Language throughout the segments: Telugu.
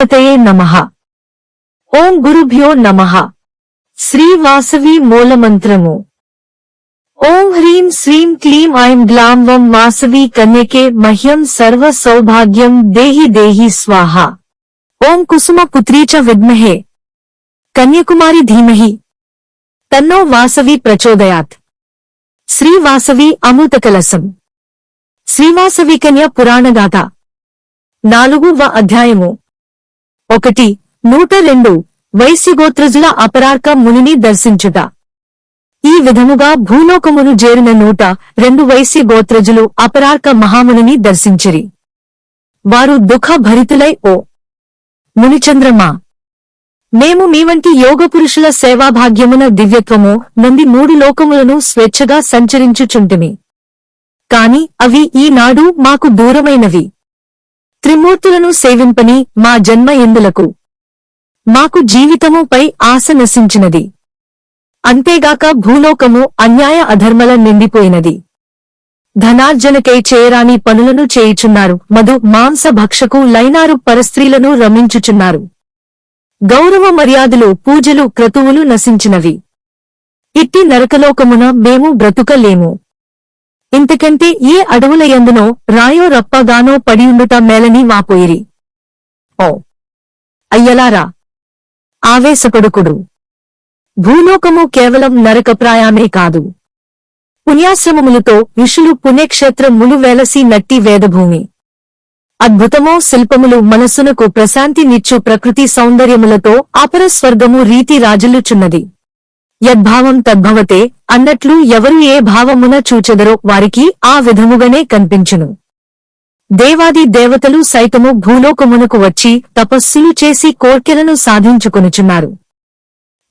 గణపతయే నమః. ఓం గురుభ్యో నమః. శ్రీ వాసవి మూలమంత్రము. ఓం హ్రీం శ్రీం క్లీం ఐం గ్లాం వం వాసవి కన్యకే మహ్యం సర్వ సౌభాగ్యం దేహి దేహి స్వాహ. ఓం కుసుమ పుత్రీ చ విద్మహే కన్యకుమారి ధీమహి తన్నో వాసవి ప్రచోదయాత్. శ్రీ వాసవి అమృతకలశం. శ్రీవాసవి కన్య పురాణగాథ. 4వ అధ్యాయము. 1. 102 వైశ్యగోత్రజుల అపరార్క మునిని దర్శించుట. ఈ విధముగా భూలోకమును చేరిన 102 వైశ్యగోత్రజులు అపరార్క మహామునిని దర్శించిరి. వారు దుఃఖభరితులై, ఓ మునిచంద్రమా, మేము మీవంటి యోగపురుషుల సేవాభాగ్యమున దివ్యత్వము నుండి 3 లోకములను స్వేచ్ఛగా సంచరించుచుంటిమి. కాని అవి ఈనాడు మాకు దూరమైనవి. త్రిమూర్తులను సేవింపని మా జన్మ ఎందులకు మాకు జీవితముపై ఆశ నశించినది. అంతేగాక భూలోకము అన్యాయ అధర్మల నిండిపోయినది. ధనార్జనకై చేయరాని పనులను చేయుచున్నారు. మధు మాంస భక్షకు లైనారు పరస్త్రీలను రమించుచున్నారు. గౌరవ మర్యాదలు, పూజలు, క్రతువులు నశించినవి. ఇట్టి నరకలోకమున మేము బ్రతుకలేము. ఇంతకంటే ఏ అడవుల యందునో రాయో రప్పగానో పడియుండుట మేలని వాపోయిరి. ఓ అయ్యలారా, ఆవేశపడుకుడు. భూలోకము కేవలం నరకప్రాయామే కాదు. పుణ్యాశ్రమములతో ఋషులు పుణ్యక్షేత్రములు వెలసి నట్టి వేదభూమి. అద్భుతమో శిల్పములు మనస్సునకు ప్రశాంతి నిచ్చు ప్రకృతి సౌందర్యములతో అపర స్వర్గము రీతి రాజులుచున్నది. యద్భావం తద్భవతే అన్నట్లు ఎవరు ఏ భావమున చూచెదరో వారికి ఆ విధముగానే కనిపించును. దేవాది దేవతలు సైతము భూలోకమునకు వచ్చి తపస్సులు చేసి కోర్కెలను సాధించుకొనుచున్నారు.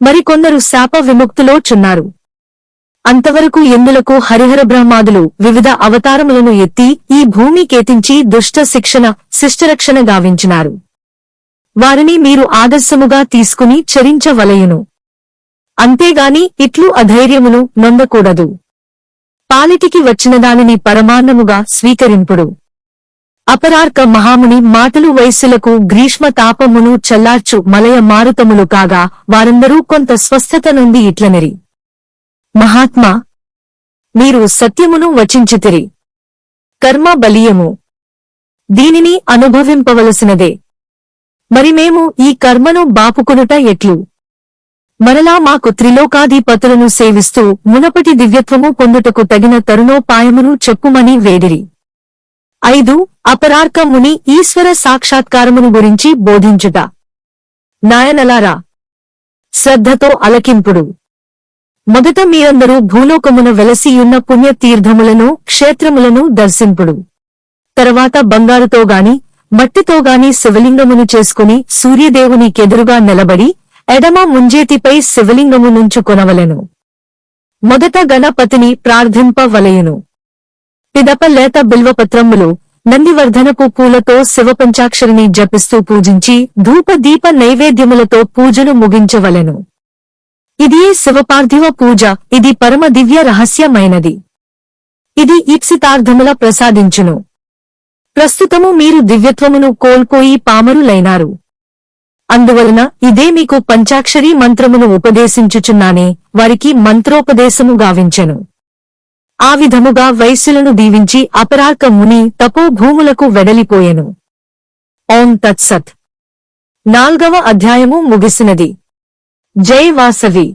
మరికొందరు శాప విముక్తులో చున్నారు. అంతవరకు ఎందులకు హరిహర బ్రహ్మాదులు వివిధ అవతారములను ఎత్తి ఈ భూమి కేతించి దుష్ట శిక్షణ శిష్టరక్షణ గావించినారు. వారిని మీరు ఆదర్శముగా తీసుకుని చరించవలయును. అంతేగాని ఇట్లు అధైర్యమును నొందకూడదు. పాలిటికి వచ్చిన దానిని పరమాన్నముగా స్వీకరింపుడు. అపరార్క మహాముని మాటలు వైశ్యులకు గ్రీష్మ తాపమును చల్లార్చు మలయ మారుతములు కాగా వారందరూ కొంత స్వస్థత నుండి ఇట్లనిరి. మహాత్మా, మీరు సత్యమును వచించితిరి. కర్మ బలీయము. దీనిని అనుభవింపవలసినదే. మరి మేము ఈ కర్మను బాపుకొనుట ఎట్లు? మరలా మాకు త్రిలోకాధిపతులను సేవిస్తూ మునపటి దివ్యత్వము పొందుటకు తగిన తరుణోపాయమును చెప్పుమని వేడిరి. 5. అపరార్క ముని ఈశ్వర సాక్షాత్కారమును గురించి బోధించుట. నాయనలారా, శ్రద్ధతో అలకింపుడు. మొదట మీరందరూ భూలోకమున వెలసియున్న పుణ్యతీర్థములను క్షేత్రములను దర్శింపుడు. తర్వాత బంగారుతోగాని మట్టితోగాని శివలింగమును చేసుకుని సూర్యదేవునికెదురుగా నిలబడి ఎడమ ముంజేతిపై శివలింగము నుంచుకొనవలెను. మొదట గణపతిని ప్రార్థింపవలయును. పిదప లేత బిల్వపత్రములు, నందివర్ధనపు పూలతో శివపంచాక్షరిని జపిస్తూ పూజించి ధూప దీప నైవేద్యములతో పూజను ముగించవలెను. ఇదియే శివపార్థివ పూజ. ఇది పరమ దివ్య రహస్యమైనది. ఇది ఈప్సితార్థముల ప్రసాదించును. ప్రస్తుతము మీరు దివ్యత్వమును కోల్పోయి పామరులైనారు. అందువలన ఇదే మీకు పంచాక్షరీ మంత్రమును ఉపదేశించుచున్నానే వారికి మంత్రోపదేశము గావించెను. ఆ విధముగా వైశ్యులను దీవించి అపరార్క ముని తపోభూములకు వెడలిపోయెను. ఓం తత్సత్. 4వ అధ్యాయము ముగిసినది. జై వాసవి.